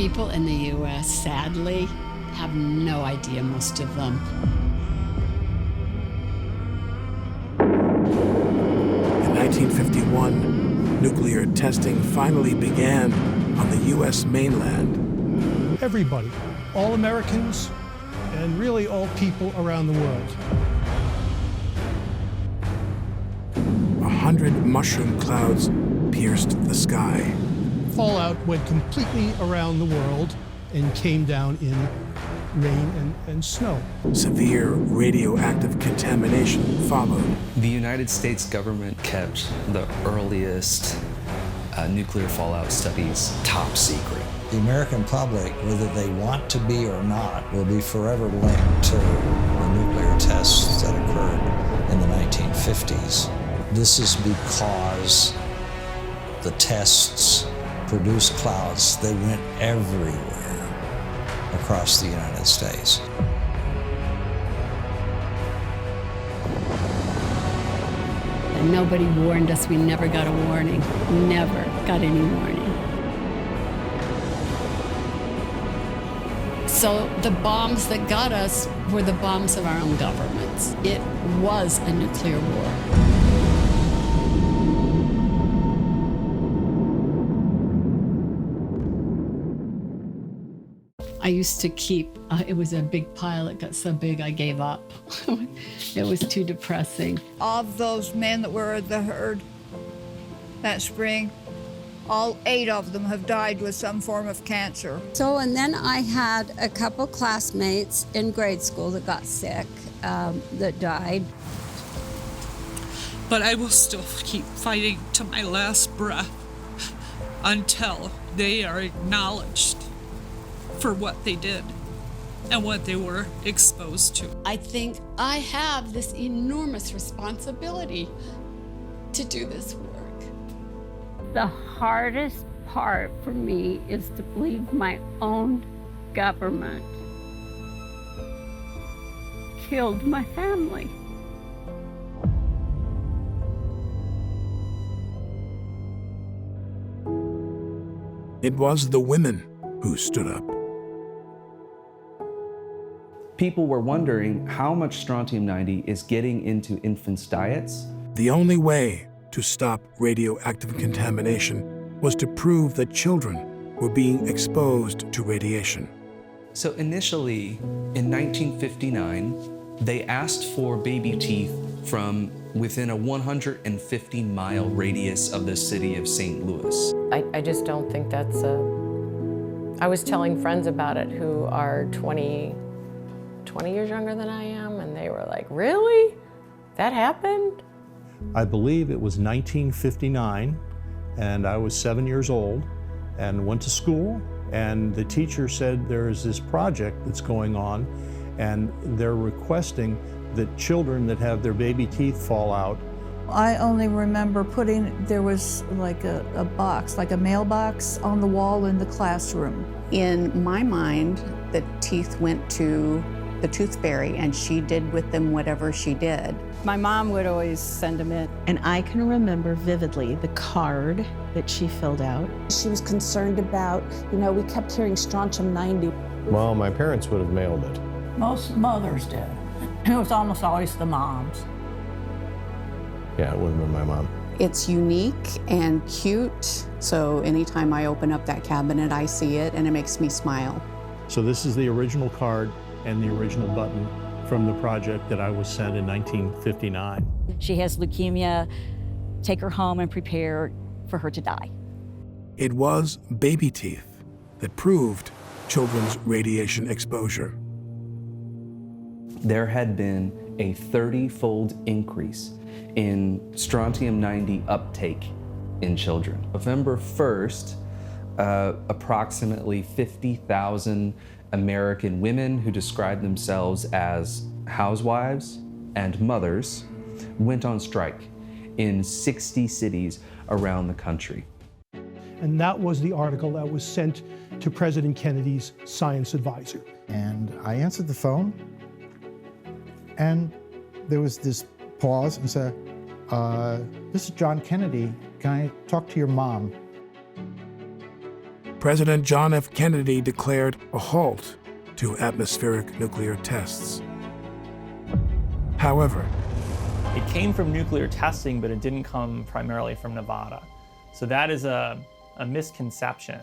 people in the U.S., sadly, have no idea, most of them. In 1951, nuclear testing finally began on the U.S. mainland. Everybody, all Americans, and really all people around the world. 100 mushroom clouds pierced the sky. Fallout went completely around the world and came down in rain and snow. Severe radioactive contamination followed. The United States government kept the earliest nuclear fallout studies top secret. The American public, whether they want to be or not, will be forever linked to the nuclear tests that occurred in the 1950s. This is because the tests produced clouds. They went everywhere across the United States. And nobody warned us. We never got a warning. Never got any warning. So the bombs that got us were the bombs of our own governments. It was a nuclear war. I used to keep, it was a big pile. It got so big I gave up. It was too depressing. Of those men that were at the herd that spring, all 8 of them have died with some form of cancer. So, and then I had a couple classmates in grade school that got sick, that died. But I will still keep fighting to my last breath until they are acknowledged for what they did and what they were exposed to. I think I have this enormous responsibility to do this work. The hardest part for me is to believe my own government killed my family. It was the women who stood up. People were wondering how much strontium-90 is getting into infants' diets. The only way to stop radioactive contamination was to prove that children were being exposed to radiation. So initially, in 1959, they asked for baby teeth from within a 150-mile radius of the city of St. Louis. I just don't think that's I was telling friends about it who are 20 years younger than I am, and they were like, really? That happened? I believe it was 1959, and I was 7 years old and went to school, and the teacher said there is this project that's going on, and they're requesting that children that have their baby teeth fall out. I only remember there was like a box, like a mailbox on the wall in the classroom. In my mind, the teeth went to the tooth fairy, and she did with them whatever she did. My mom would always send them in. And I can remember vividly the card that she filled out. She was concerned about, we kept hearing strontium-90. Well, my parents would have mailed it. Most mothers did. It was almost always the moms. Yeah, it would have been my mom. It's unique and cute, so anytime I open up that cabinet, I see it, and it makes me smile. So this is the original card and the original button from the project that I was sent in 1959. She has leukemia. Take her home and prepare for her to die. It was baby teeth that proved children's radiation exposure. There had been a 30-fold increase in strontium-90 uptake in children. November 1st, approximately 50,000 American women who described themselves as housewives and mothers went on strike in 60 cities around the country. And that was the article that was sent to President Kennedy's science advisor. And I answered the phone, and there was this pause and said, this is John Kennedy. Can I talk to your mom? President John F. Kennedy declared a halt to atmospheric nuclear tests. However, it came from nuclear testing, but it didn't come primarily from Nevada. So that is a misconception.